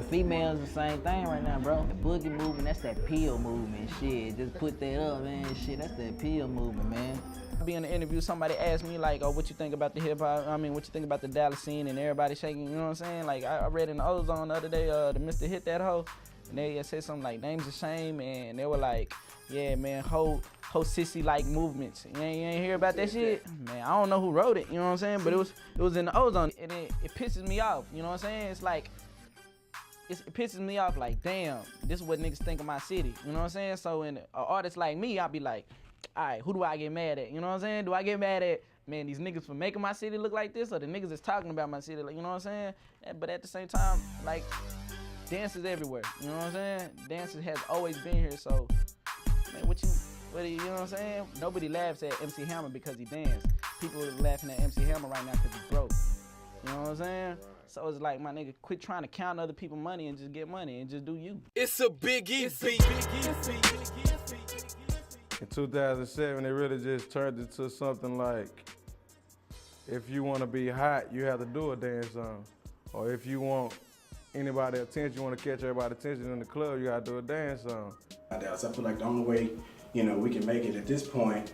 females the same thing right now, bro. The boogie movement, that's that peel movement, shit. Just put that up, man, shit, that's that peel movement, man. Be in the interview, somebody asked me like, oh, what you think about the hip hop? I mean, what you think about the Dallas scene and everybody shaking, you know what I'm saying? Like, I read in the Ozone the other day, the Mr. Hit That Hoe, and they said something like, name's a shame, and they were like, yeah, man, whole sissy-like movements. You ain't hear about that shit? Man, I don't know who wrote it, you know what I'm saying? But it was in the Ozone, and it pisses me off, you know what I'm saying? It's like, it pisses me off like, damn, this is what niggas think of my city, you know what I'm saying? So in an artist like me, I'll be like, all right, who do I get mad at? You know what I'm saying? Do I get mad at, man, these niggas for making my city look like this, or the niggas that's talking about my city, like, you know what I'm saying? But at the same time, like, dance is everywhere, you know what I'm saying? Dance has always been here, so, man, you know what I'm saying? Nobody laughs at MC Hammer because he danced. People are laughing at MC Hammer right now because he's broke. You know what I'm saying? So it's like, my nigga, quit trying to count other people's money and just get money and just do you. It's a Biggie beat. In 2007, it really just turned into something like, if you want to be hot, you have to do a dance song. Or if you want anybody's attention, you want to catch everybody's attention in the club, you got to do a dance song. Dallas, I feel like the only way, we can make it at this point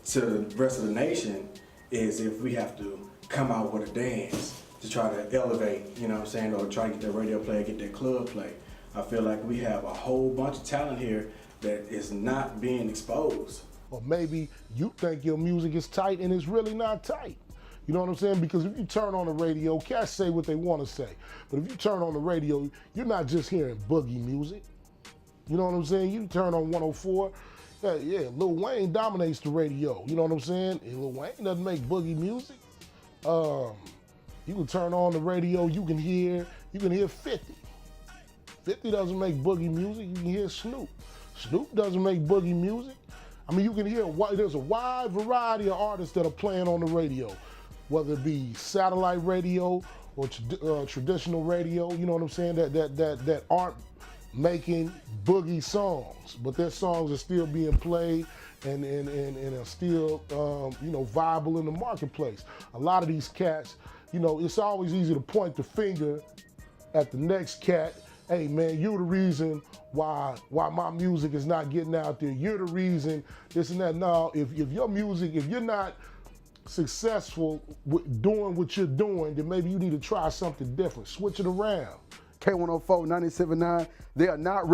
to the rest of the nation is if we have to come out with a dance to try to elevate, you know what I'm saying, or try to get that radio play, get that club play. I feel like we have a whole bunch of talent here that is not being exposed. Or maybe you think your music is tight and it's really not tight. You know what I'm saying? Because if you turn on the radio, cats say what they want to say. But if you turn on the radio, you're not just hearing boogie music. You know what I'm saying? You turn on 104, yeah, Lil Wayne dominates the radio. You know what I'm saying? And Lil Wayne doesn't make boogie music. You can turn on the radio, you can hear 50. 50 doesn't make boogie music, you can hear Snoop. Snoop doesn't make boogie music. I mean, you can hear, there's a wide variety of artists that are playing on the radio, whether it be satellite radio or traditional radio, you know what I'm saying, that aren't making boogie songs, but their songs are still being played and are still, viable in the marketplace. A lot of these cats, it's always easy to point the finger at the next cat. Hey man, you're the reason why my music is not getting out there. You're the reason this and that. No, if your music, if you're not successful with doing what you're doing, then maybe you need to try something different. Switch it around. K104, 97.9, they're not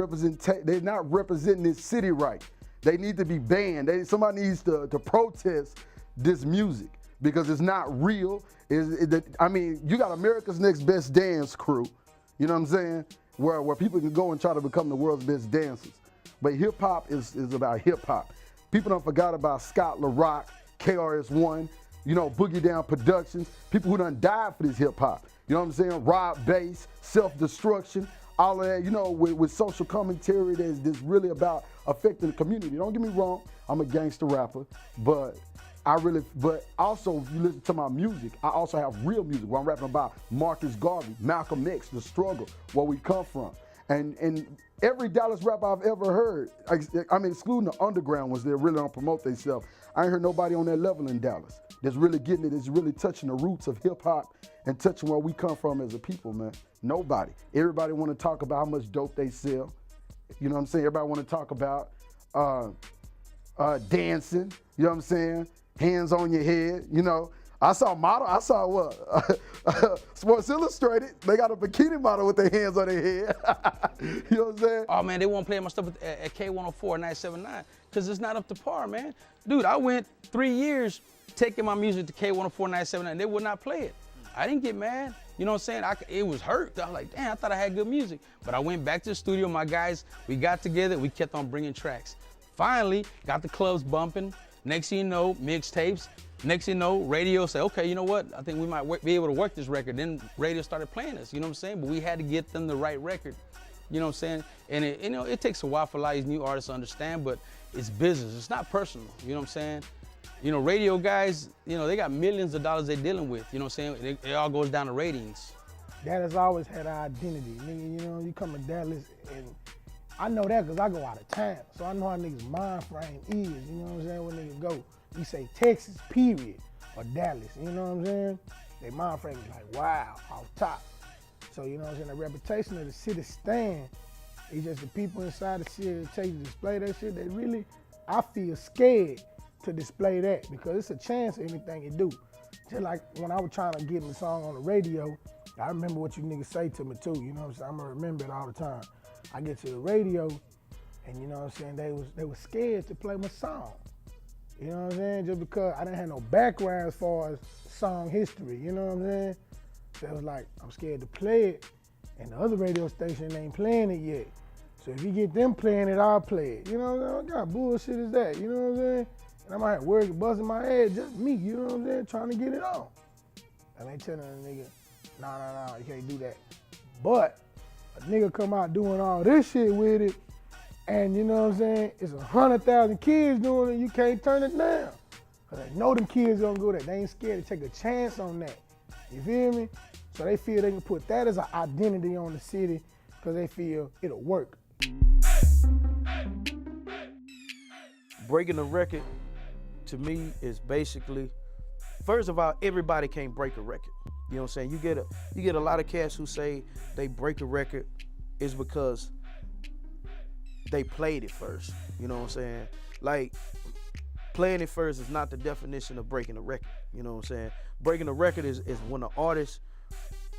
representing this city right. They need to be banned. Somebody needs to protest this music because it's not real. You got America's Next Best Dance crew, you know what I'm saying? Where people can go and try to become the world's best dancers. But hip hop is about hip hop. People don't forgot about Scott LaRock, KRS-One, Boogie Down Productions, people who done died for this hip hop. You know what I'm saying? Rob Bass, self-destruction, all of that, with social commentary that's really about affecting the community. Don't get me wrong, I'm a gangster rapper, but also if you listen to my music, I also have real music where I'm rapping about Marcus Garvey, Malcolm X, the struggle, where we come from. And every Dallas rapper I've ever heard, excluding the underground ones that really don't promote themselves, I ain't heard nobody on that level in Dallas that's really getting it, that's really touching the roots of hip hop and touching where we come from as a people, man. Nobody. Everybody want to talk about how much dope they sell. You know what I'm saying? Everybody want to talk about dancing, you know what I'm saying? Hands on your head, I saw Sports Illustrated, they got a bikini model with their hands on their head. You know what I'm saying? Oh man, they won't play my stuff at K104, 97.9, because it's not up to par, man. Dude, I went 3 years taking my music to K104, 97.9, they would not play it. I didn't get mad, you know what I'm saying? It was hurt. I was like, damn, I thought I had good music. But I went back to the studio, my guys, we got together, we kept on bringing tracks. Finally, got the clubs bumping. Next thing you know, mixtapes. Next thing you know, radio say, okay, you know what? I think we might be able to work this record. Then radio started playing us, you know what I'm saying? But we had to get them the right record, you know what I'm saying? And it takes a while for a lot of these new artists to understand, but it's business. It's not personal, you know what I'm saying? Radio guys, they got millions of dollars they're dealing with, you know what I'm saying? It all goes down to ratings. Dallas always had an identity. Nigga, you come to Dallas, and I know that because I go out of town. So I know how niggas' mind frame is, you know what I'm saying, when niggas go. We say Texas, period, or Dallas, you know what I'm saying? Their mind frame is like, wow, off top. So, you know what I'm saying, the reputation of the city stand is just the people inside the city that take to display that shit, they really, I feel scared to display that because it's a chance of anything you do. Just like when I was trying to get the song on the radio, I remember what you niggas say to me too, you know what I'm saying? I'm gonna remember it all the time. I get to the radio and you know what I'm saying, they was scared to play my song. You know what I'm saying? Just because I didn't have no background as far as song history, you know what I'm saying? So it was like, I'm scared to play it and the other radio station ain't playing it yet. So if you get them playing it, I'll play it. You know what I'm saying? What kind of bullshit is that? You know what I'm saying? And I might have words busting my head, just me, you know what I'm saying, trying to get it on. And they telling a nigga, nah, you can't do that. But a nigga come out doing all this shit with it, and you know what I'm saying, it's 100,000 kids doing it, you can't turn it down. Cause they know them kids gonna go there. They ain't scared to take a chance on that. You feel me? So they feel they can put that as an identity on the city because they feel it'll work. Breaking a record, to me, is basically, first of all, everybody can't break a record. You know what I'm saying? You get a lot of cats who say they break a record is because they played it first. You know what I'm saying? Like, playing it first is not the definition of breaking a record. You know what I'm saying? Breaking a record is when an artist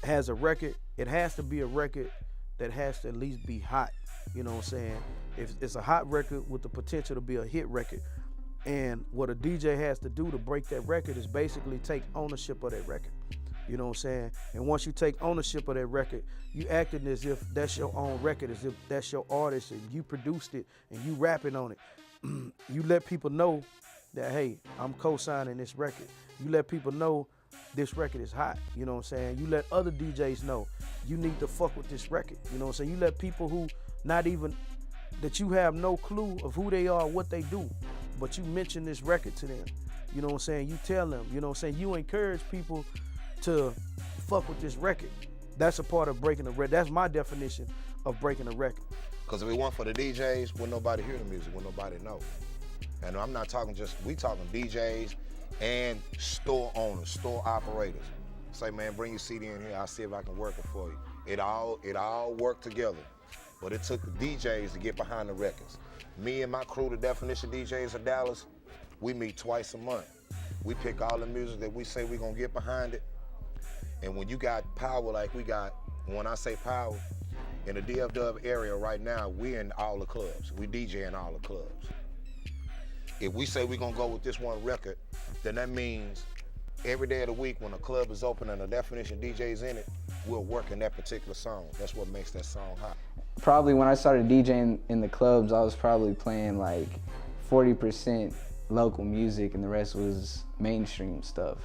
has a record, it has to be a record that has to at least be hot. You know what I'm saying? If it's a hot record with the potential to be a hit record. And what a DJ has to do to break that record is basically take ownership of that record. You know what I'm saying? And once you take ownership of that record, you acting as if that's your own record, as if that's your artist and you produced it and you rapping on it. You let people know that, hey, I'm co-signing this record. You let people know this record is hot. You know what I'm saying? You let other DJs know you need to fuck with this record. You know what I'm saying? You let people who not even, that you have no clue of who they are, what they do, but you mention this record to them. You know what I'm saying? You tell them, you know what I'm saying? You encourage people to fuck with this record. That's a part of breaking a record. That's my definition of breaking a record. Because if it weren't for the DJs, wouldn't nobody hear the music, wouldn't nobody know. And I'm not talking we talking DJs and store owners, store operators. Say, man, bring your CD in here, I'll see if I can work it for you. It all worked together. But it took the DJs to get behind the records. Me and my crew, the Definition DJs of Dallas, we meet twice a month. We pick all the music that we say we're gonna get behind it. And when you got power like we got, when I say power, in the DFW area right now, we're in all the clubs. We DJ in all the clubs. If we say we're gonna go with this one record, then that means every day of the week when a club is open and the Definition DJ's in it, we'll work in that particular song. That's what makes that song hot. Probably when I started DJing in the clubs, I was probably playing like 40% local music and the rest was mainstream stuff.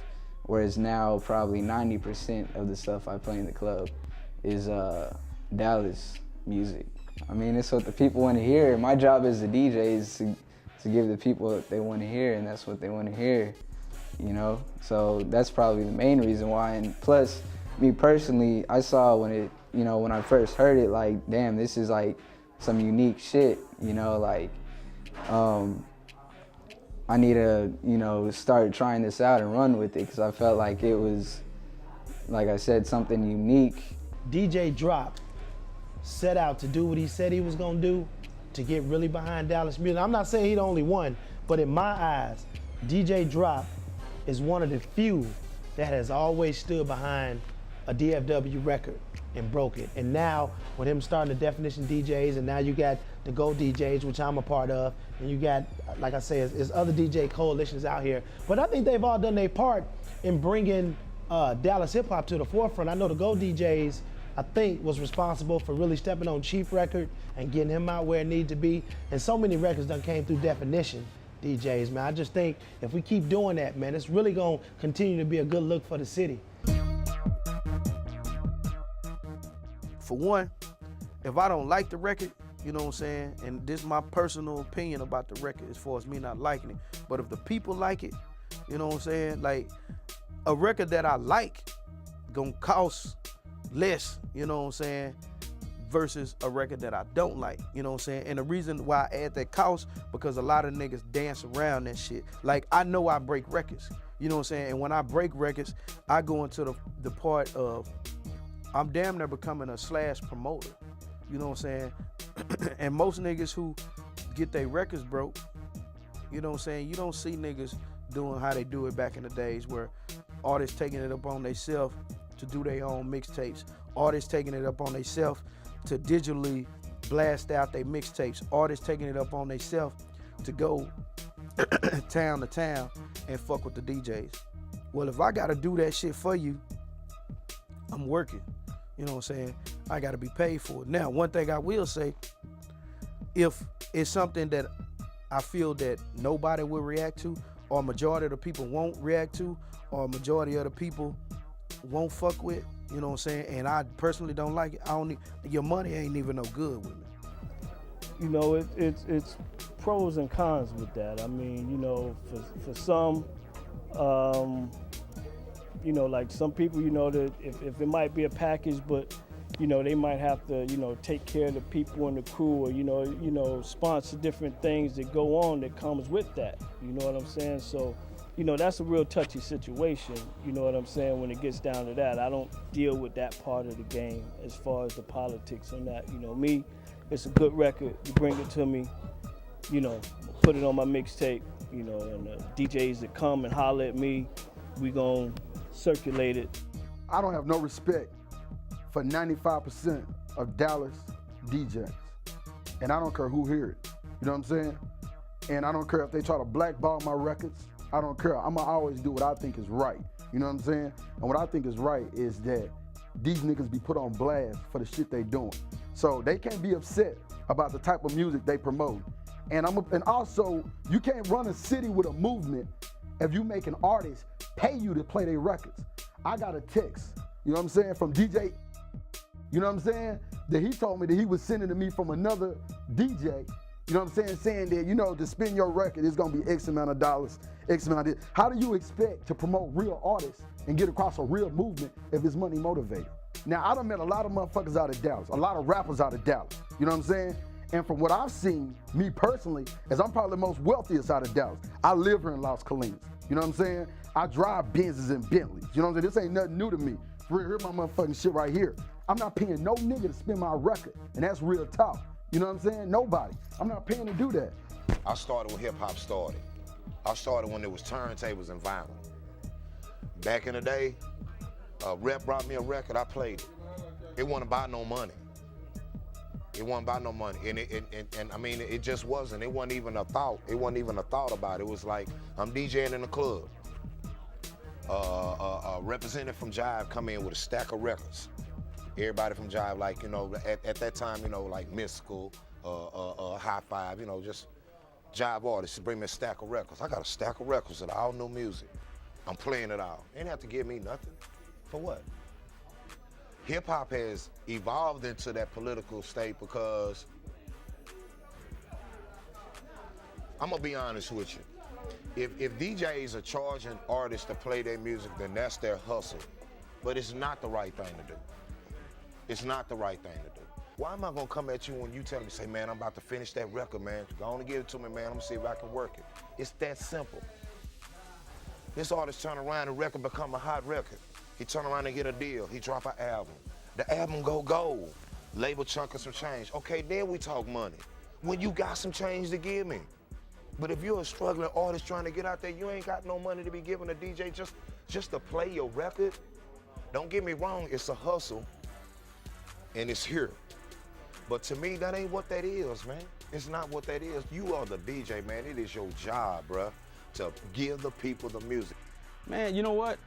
Whereas now probably 90% of the stuff I play in the club is Dallas music. I mean, it's what the people want to hear. My job as a DJ is to give the people what they want to hear, and that's what they want to hear, you know? So that's probably the main reason why. And plus, me personally, I saw when I first heard it, like, damn, this is like some unique shit, you know, like, I need to, start trying this out and run with it, because I felt like it was, like I said, something unique. DJ Drop set out to do what he said he was gonna do, to get really behind Dallas music. I'm not saying he the only one, but in my eyes, DJ Drop is one of the few that has always stood behind a DFW record and broke it. And now, with him starting the Definition DJs, and now you got the Go DJs, which I'm a part of, and you got, like I say, there's other DJ coalitions out here. But I think they've all done their part in bringing Dallas hip hop to the forefront. I know the Go DJs, I think, was responsible for really stepping on Chief record and getting him out where it needed to be. And so many records done came through Definition DJs, man. I just think if we keep doing that, man, it's really gonna continue to be a good look for the city. For one, if I don't like the record, you know what I'm saying, and this is my personal opinion about the record as far as me not liking it, but if the people like it, you know what I'm saying, like, a record that I like gonna cost less, you know what I'm saying, versus a record that I don't like, you know what I'm saying? And the reason why I add that cost, because a lot of niggas dance around that shit. Like, I know I break records, you know what I'm saying? And when I break records, I go into the part of I'm damn near becoming a slash promoter. You know what I'm saying? And most niggas who get their records broke, you know what I'm saying? You don't see niggas doing how they do it back in the days where artists taking it up on themselves to do their own mixtapes. Artists taking it up on themselves to digitally blast out their mixtapes. Artists taking it up on themselves to go town to town and fuck with the DJs. Well, if I gotta do that shit for you, I'm working. You know what I'm saying? I gotta be paid for it. Now, one thing I will say, if it's something that I feel that nobody will react to, or a majority of the people won't react to, or a majority of the people won't fuck with, you know what I'm saying, and I personally don't like it, your money ain't even no good with me. You know, it's pros and cons with that. I mean, you know, for some, you know, like some people, you know, that if it might be a package, but you know, they might have to, you know, take care of the people in the crew, or you know, sponsor different things that go on that comes with that. You know what I'm saying? So, you know, that's a real touchy situation. You know what I'm saying? When it gets down to that, I don't deal with that part of the game as far as the politics on that. You know, me, it's a good record. You bring it to me, you know, put it on my mixtape. You know, and the DJs that come and holler at me, we gon' circulate it. I don't have no respect for 95% of Dallas DJs. And I don't care who hear it. You know what I'm saying? And I don't care if they try to blackball my records. I don't care. I'ma always do what I think is right. You know what I'm saying? And what I think is right is that these niggas be put on blast for the shit they doing. So they can't be upset about the type of music they promote. And also, you can't run a city with a movement if you make an artist pay you to play their records. I got a text, you know what I'm saying, from DJ, you know what I'm saying, that he told me that he was sending to me from another DJ, you know what I'm saying that, you know, to spin your record, it's gonna be X amount of dollars, X amount of this. How do you expect to promote real artists and get across a real movement if it's money motivated? Now, I done met a lot of motherfuckers out of Dallas, a lot of rappers out of Dallas, you know what I'm saying? And from what I've seen, me personally, is I'm probably the most wealthiest out of Dallas. I live here in Las Colinas, you know what I'm saying? I drive Benzes and Bentleys, you know what I'm saying? This ain't nothing new to me. Here's my motherfucking shit right here. I'm not paying no nigga to spin my record, and that's real talk. You know what I'm saying? Nobody. I'm not paying to do that. I started when hip hop started. I started when there was turntables and vinyl. Back in the day, a rep brought me a record, I played it. It wasn't about no money. It wasn't about no money, and I mean, it just wasn't. It wasn't even a thought. It wasn't even a thought about it. It was like, I'm DJing in the club. A representative from Jive come in with a stack of records. Everybody from Jive, like, you know, at that time, you know, like Mystical, High Five, you know, just Jive artists bring me a stack of records. I got a stack of records of all new music. I'm playing it all. They didn't have to give me nothing. For what? Hip hop has evolved into that political state because, I'm gonna be honest with you. If DJs are charging artists to play their music, then that's their hustle. But it's not the right thing to do. It's not the right thing to do. Why am I gonna come at you when you tell me, say, man, I'm about to finish that record, man. Go on and give it to me, man. I'm gonna see if I can work it. It's that simple. This artist turn around, the record become a hot record. He turn around and get a deal. He drop an album. The album go gold. Label chunking some change. Okay, then we talk money. When you got some change to give me. But if you're a struggling artist trying to get out there, you ain't got no money to be giving a DJ just to play your record. Don't get me wrong, it's a hustle, and it's here. But to me, that ain't what that is, man. It's not what that is. You are the DJ, man. It is your job, bruh, to give the people the music. Man, you know what?